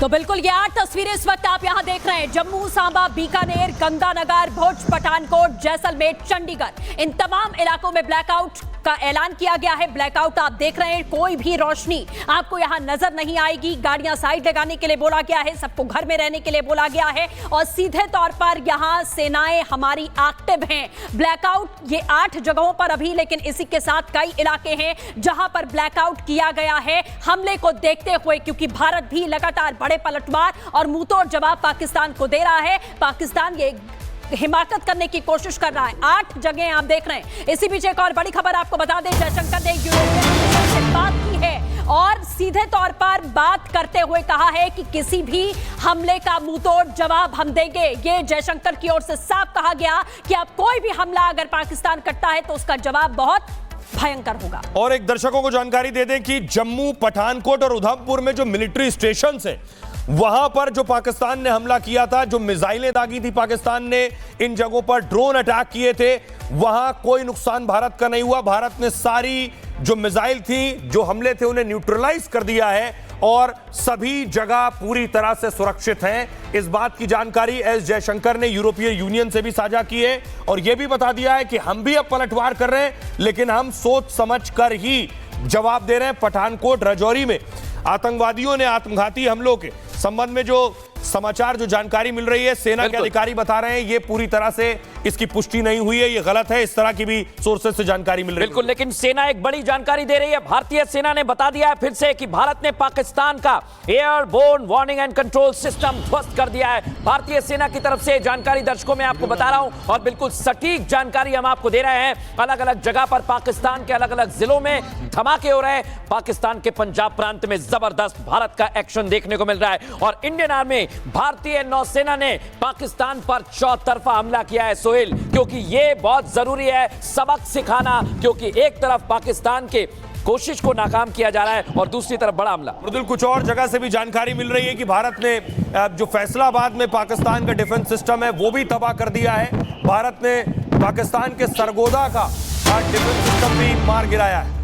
तो बिल्कुल ये 8 तस्वीरें इस वक्त आप यहां देख रहे हैं। जम्मू, सांबा, बीकानेर, गंगानगर, भुज, पठानकोट, जैसलमेर, चंडीगढ़, इन तमाम इलाकों में ब्लैकआउट का ऐलान किया गया है। ब्लैकआउट आप देख रहे हैं, कोई भी रोशनी आपको यहां नजर नहीं आएगी। गाड़ियां साइड लगाने के लिए बोला गया है, सबको घर में रहने के लिए बोला गया है और सीधे तौर पर यहां सेनाएं हमारी एक्टिव हैं। ब्लैकआउट ये 8 जगहों पर अभी, लेकिन इसी के साथ कई इलाके हैं जहां पर ब्लैकआउट किया गया है हमले को देखते हुए, क्योंकि भारत भी लगातार बड़े पलटवार और मुंहतोड़ जवाब पाकिस्तान को दे रहा है। पाकिस्तान ये हिमाकत करने की कोशिश कर रहा है। 8 जगह आप देख रहे हैं। इसी बीच एक और बड़ी खबर आपको बता दें, जयशंकर ने यूरोपियन यूनियन से बात की है और सीधे तौर पर बात करते हुए कहा है कि किसी भी हमले का मुंहतोड़ जवाब हम देंगे। ये जयशंकर की ओर से साफ कहा गया कि अब कोई भी हमला अगर पाकिस्तान करता है तो उसका जवाब बहुत भयंकर होगा। और एक दर्शकों को जानकारी दे दें कि जम्मू, पठानकोट और उधमपुर में जो मिलिट्री स्टेशन है वहां पर जो पाकिस्तान ने हमला किया था, जो मिसाइलें दागी थी पाकिस्तान ने, इन जगहों पर ड्रोन अटैक किए थे, वहां कोई नुकसान भारत का नहीं हुआ। भारत ने सारी जो मिसाइल थी, जो हमले थे, उन्हें न्यूट्रलाइज कर दिया है और सभी जगह पूरी तरह से सुरक्षित हैं। इस बात की जानकारी एस जयशंकर ने यूरोपीय यूनियन से भी साझा की है और यह भी बता दिया है कि हम भी अब पलटवार कर रहे हैं, लेकिन हम सोच समझ कर ही जवाब दे रहे हैं। पठानकोट, राजौरी में आतंकवादियों ने आत्मघाती हमलों के संबंध में जो समाचार, जो जानकारी मिल रही है, सेना के अधिकारी बता रहे हैं ये पूरी तरह से इसकी पुष्टि नहीं हुई है, ये गलत है। इस तरह की भी सोर्सेज से जानकारी मिल रही है। बिल्कुल, लेकिन सेना एक बड़ी जानकारी दे रही है। भारतीय सेना ने बता दिया है फिर से कि भारत ने पाकिस्तान का airborne warning and control system ध्वस्त कर दिया है। भारतीय सेना की तरफ से जानकारी दर्शकों मैं आपको बता रहा हूं और बिल्कुल सटीक जानकारी हम आपको दे रहे हैं। अलग अलग जगह पर पाकिस्तान के अलग अलग जिलों में धमाके हो रहे हैं। पाकिस्तान के पंजाब प्रांत में जबरदस्त भारत का एक्शन देखने को मिल रहा है और इंडियन आर्मी, भारतीय नौसेना ने पाकिस्तान पर चौतरफा हमला किया है सोहेल, क्योंकि यह बहुत जरूरी है सबक सिखाना, क्योंकि एक तरफ पाकिस्तान के कोशिश को नाकाम किया जा रहा है और दूसरी तरफ बड़ा हमला। मृदुल, कुछ और जगह से भी जानकारी मिल रही है कि भारत ने जो फैसलाबाद में पाकिस्तान का डिफेंस सिस्टम है वो भी तबाह कर दिया है। भारत ने पाकिस्तान के सरगोदा का डिफेंस सिस्टम भी मार गिराया है।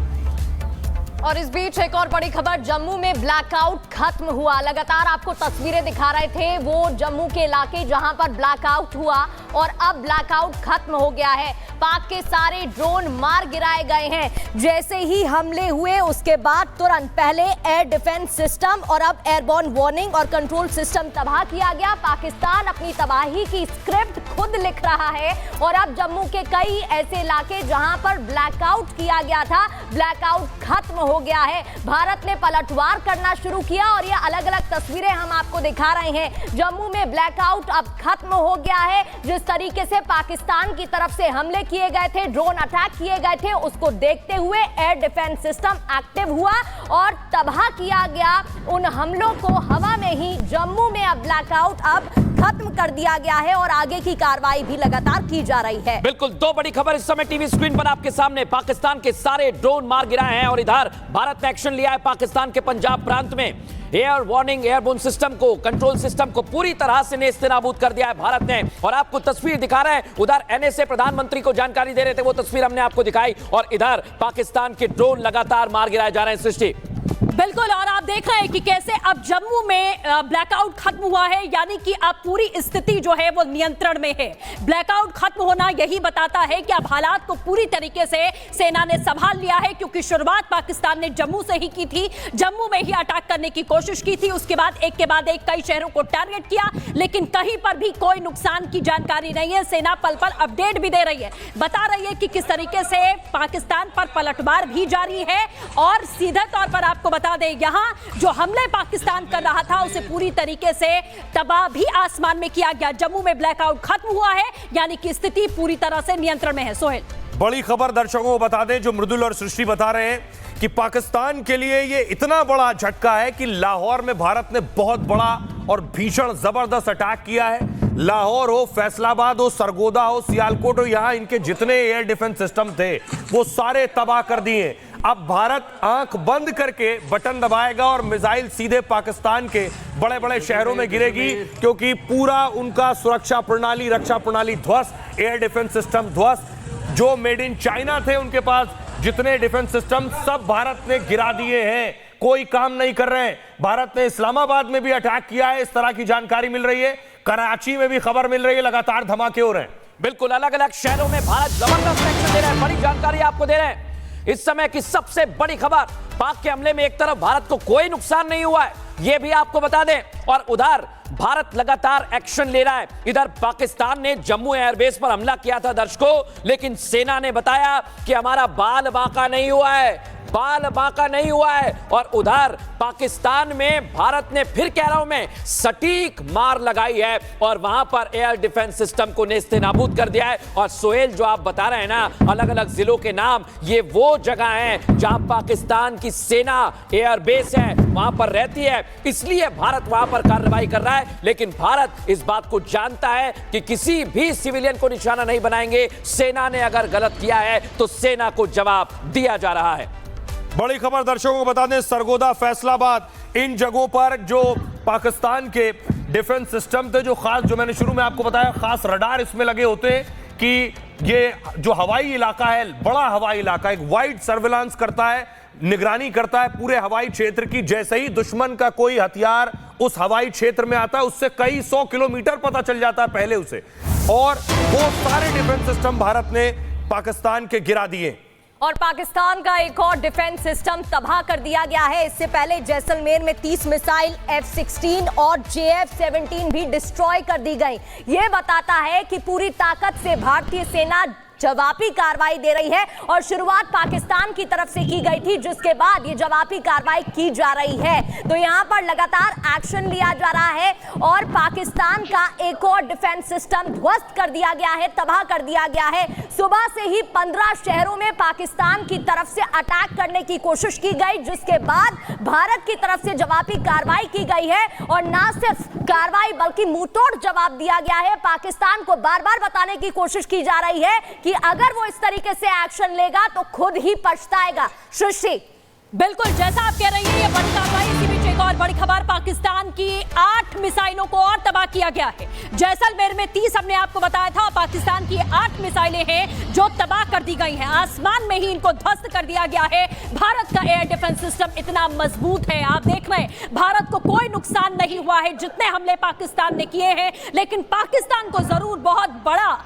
और इस बीच एक और बड़ी खबर, जम्मू में ब्लैकआउट खत्म हुआ। लगातार आपको तस्वीरें दिखा रहे थे वो जम्मू के इलाके जहां पर ब्लैकआउट हुआ और अब ब्लैकआउट खत्म हो गया है। पाक के सारे ड्रोन मार गिराए गए हैं। जैसे ही हमले हुए उसके बाद तुरंत पहले एयर डिफेंस सिस्टम और अब एयरबोर्न वार्निंग और कंट्रोल सिस्टम तबाह किया गया। पाकिस्तान अपनी तबाही की स्क्रिप्ट खुद लिख रहा है और अब जम्मू के कई ऐसे इलाके जहां पर ब्लैकआउट किया गया था, ब्लैकआउट खत्म हो गया है। भारत ने पलटवार करना शुरू किया और ये अलग अलग तस्वीरें हम आपको दिखा रहे हैं। जम्मू में ब्लैकआउट अब खत्म हो गया है। जिस तरीके से पाकिस्तान की तरफ से हमले किए गए थे, ड्रोन अटैक किए गए थे, उसको देखते हुए एयर डिफेंस सिस्टम एक्टिव हुआ और तबाह किया गया उन हमलों को हवा में ही। जम्मू में अब ब्लैकआउट अब खत्म कर दिया गया है और आगे की कार्रवाई भी लगातार की जा रही है। बिल्कुल, दो बड़ी खबर इस समय टीवी स्क्रीन पर आपके सामने। पाकिस्तान के सारे ड्रोन मार गिराए हैं और इधर भारत ने एक्शन लिया है। पाकिस्तान के पंजाब प्रांत में एयर वार्निंग, एयरबोर्न सिस्टम को, कंट्रोल सिस्टम को पूरी तरह से नेस्तनाबूद कर दिया है भारत ने। और आपको तस्वीर दिखा रहे हैं, उधर एनएसए प्रधानमंत्री को जानकारी दे रहे थे, वो तस्वीर हमने आपको दिखाई और इधर पाकिस्तान के ड्रोन लगातार मार गिराए जा रहे हैं। सृष्टि, बिल्कुल, और आप देख रहे हैं कि कैसे अब जम्मू में ब्लैकआउट खत्म हुआ है, यानी कि अब पूरी स्थिति जो है वो नियंत्रण में है। ब्लैकआउट खत्म होना यही बताता है कि अब हालात को पूरी तरीके से सेना ने संभाल लिया है, क्योंकि शुरुआत पाकिस्तान ने जम्मू से ही की थी। जम्मू में ही अटैक करने की कोशिश की थी, उसके बाद एक के बाद एक कई शहरों को टारगेट किया, लेकिन कहीं पर भी कोई नुकसान की जानकारी नहीं है। सेना पल पल अपडेट भी दे रही है, बता रही है कि किस तरीके से पाकिस्तान पर पलटवार भी जारी है। और सीधे तौर पर आपको बता दें, यहां जो हमले पाकिस्तान कर रहा था उसे पूरी तरीके से तबाह भी आसमान में किया गया। जम्मू में ब्लैकआउट खत्म हुआ है, यानी कि स्थिति पूरी तरह से नियंत्रण में है। सोहेल, बड़ी खबर दर्शकों को बता दें, जो मृदुल और सृष्टि बता रहे हैं कि पाकिस्तान के लिए ये इतना बड़ा झटका है कि लाहौर में भारत ने बहुत बड़ा और भीषण जबरदस्त अटैक किया है। लाहौर हो, फैसलाबाद हो, सरगोदा हो, सियालकोट हो, यहां इनके जितने एयर डिफेंस सिस्टम थे वो सारे तबाह कर दिए। अब भारत आंख बंद करके बटन दबाएगा और मिसाइल सीधे पाकिस्तान के बड़े बड़े शहरों में गिरेगी, क्योंकि पूरा उनका सुरक्षा प्रणाली, रक्षा प्रणाली ध्वस्त, एयर डिफेंस सिस्टम ध्वस्त। जो मेड इन चाइना थे उनके पास जितने डिफेंस सिस्टम, सब भारत ने गिरा दिए हैं। कोई काम नहीं कर रहे हैं। भारत ने इस्लामाबाद में भी अटैक किया है, इस तरह की जानकारी मिल रही है। कराची में भी खबर मिल रही है, लगातार धमाके हो रहे हैं। बिल्कुल, अलग अलग शहरों में भारत जबरदस्त एक्शन दे रहा है। बड़ी जानकारी आपको दे रहे हैं इस समय की सबसे बड़ी खबर। पाक के हमले में एक तरफ भारत को कोई नुकसान नहीं हुआ है, यह भी आपको बता दें, और उधर भारत लगातार एक्शन ले रहा है। इधर पाकिस्तान ने जम्मू एयरबेस पर हमला किया था दर्शकों, लेकिन सेना ने बताया कि हमारा बाल बांका नहीं हुआ है, बाल बांका नहीं हुआ है। और उधर पाकिस्तान में भारत ने, फिर कह रहा हूं मैं, सटीक मार लगाई है और वहां पर एयर डिफेंस सिस्टम को नेस्ते नाबूद कर दिया है। और सोहेल, जो आप बता रहे हैं ना, अलग अलग जिलों के नाम, ये वो जगह हैं जहां पाकिस्तान की सेना एयरबेस है, वहां पर रहती है, इसलिए भारत वहां पर कार्रवाई कर रहा है। लेकिन भारत इस बात को जानता है कि किसी भी सिविलियन को निशाना नहीं बनाएंगे। सेना ने अगर गलत किया है तो सेना को जवाब दिया जा रहा है। बड़ी खबर दर्शकों को बता दें, सरगोदा, फैसलाबाद, इन जगहों पर जो पाकिस्तान के डिफेंस सिस्टम थे, जो खास, जो मैंने शुरू में आपको बताया, खास रडार इसमें लगे होते हैं कि ये जो हवाई इलाका है, बड़ा हवाई इलाका, एक वाइड सर्विलांस करता है, निगरानी करता है पूरे हवाई क्षेत्र की। जैसे ही दुश्मन का कोई हथियार उस हवाई क्षेत्र में आता है, उससे कई 100 किलोमीटर पता चल जाता है पहले उसे। और वो सारे डिफेंस सिस्टम भारत ने पाकिस्तान के गिरा दिए। और पाकिस्तान का एक और डिफेंस सिस्टम तबाह कर दिया गया है। इससे पहले जैसलमेर में 30 मिसाइल F-16 और JF-17 भी डिस्ट्रॉय कर दी गई। ये बताता है कि पूरी ताकत से भारतीय सेना जवाबी कार्रवाई दे रही है और शुरुआत पाकिस्तान की तरफ से की गई थी, जिसके बाद ये जवाबी कार्रवाई की जा रही है। तो यहां पर लगातार एक्शन लिया जा रहा है और पाकिस्तान का एक और डिफेंस सिस्टम ध्वस्त कर दिया गया है, तबाह कर दिया गया है। सुबह से ही 15 शहरों में पाकिस्तान की तरफ से अटैक करने की कोशिश की गई, जिसके बाद भारत की तरफ से जवाबी कार्रवाई की गई है। और ना सिर्फ कार्रवाई बल्कि मुंहतोड़ जवाब दिया गया है। पाकिस्तान को बार बार बताने की कोशिश की जा रही है कि अगर वो इस तरीके से एक्शन लेगा तो खुद ही पछताएगा। सृष्टि, बिल्कुल जैसा आप कह रही हैं, ये बड़ी कार्रवाई। इसी बीच एक और बड़ी खबर, पाकिस्तान की 8 मिसाइलों को और तबाह किया गया है। जैसलमेर में 30 हमने आपको बताया था, पाकिस्तान की 8 मिसाइलें हैं जो तबाह कर दी गई हैं। आसमान में ही इनको ध्वस्त कर दिया गया है। भारत का एयर डिफेंस सिस्टम इतना मजबूत है, आप देख रहे हैं, भारत को कोई नुकसान नहीं हुआ है जितने हमले पाकिस्तान ने किए हैं। लेकिन पाकिस्तान को जरूर बहुत बड़ा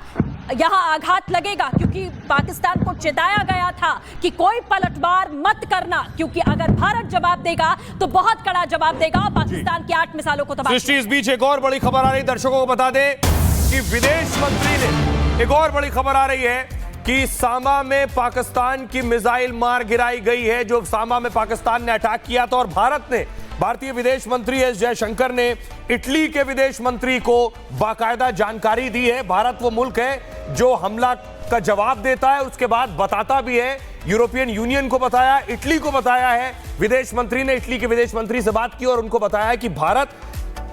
यहां आघात लगेगा, क्योंकि पाकिस्तान को चेताया गया था कि कोई पलटवार मत करना, क्योंकि अगर भारत जवाब देगा तो बहुत कड़ा जवाब देगा। पाकिस्तान की 8 मिसाइलों को तबाह। सृष्टि, इस बीच एक और बड़ी खबर आ रही, दर्शकों को बता दें कि विदेश मंत्री ने, एक और बड़ी खबर आ रही है कि सामा में पाकिस्तान की मिसाइल मार गिराई गई है। जो सामा में पाकिस्तान ने अटैक किया था, और भारत ने, भारतीय विदेश मंत्री एस जयशंकर ने इटली के विदेश मंत्री को बाकायदा जानकारी दी है। भारत वो मुल्क है जो हमला का जवाब देता है, उसके बाद बताता भी है। यूरोपियन यूनियन को बताया, इटली को बताया है। विदेश मंत्री ने इटली के विदेश मंत्री से बात की और उनको बताया कि भारत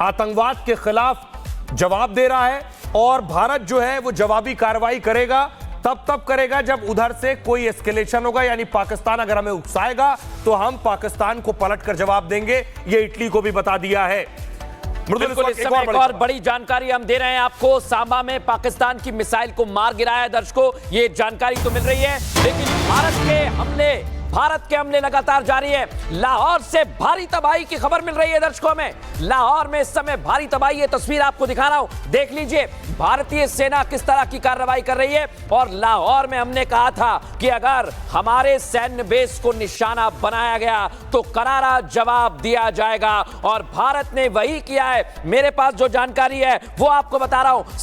आतंकवाद के खिलाफ जवाब दे रहा है और भारत जो है वो जवाबी कार्रवाई करेगा। तब करेगा जब उधर से कोई एस्केलेशन होगा, यानी पाकिस्तान अगर हमें उकसाएगा तो हम पाकिस्तान को पलटकर जवाब देंगे। ये इटली को भी बता दिया है। बिल्कुल, इस समय एक और बड़ी जानकारी हम दे रहे हैं आपको। सामा में पाकिस्तान की मिसाइल को मार गिराया दर्शकों, ये जानकारी तो मिल रही है, लेकिन भारत के हमले लगातार जारी है। लाहौर से भारी तबाही की खबर मिल रही है दर्शकों में। लाहौर में इस समय भारी तबाही, ये तस्वीर आपको दिखा रहा हूं, देख लीजिए भारतीय सेना किस तरह की कार्रवाई कर रही है। और लाहौर में हमने कहा था कि अगर हमारे सैन्य बेस को निशाना बनाया गया तो करारा जवाब दिया जाएगा, और भारत ने वही किया है। मेरे पास जो जानकारी है वो आपको बता रहा हूं।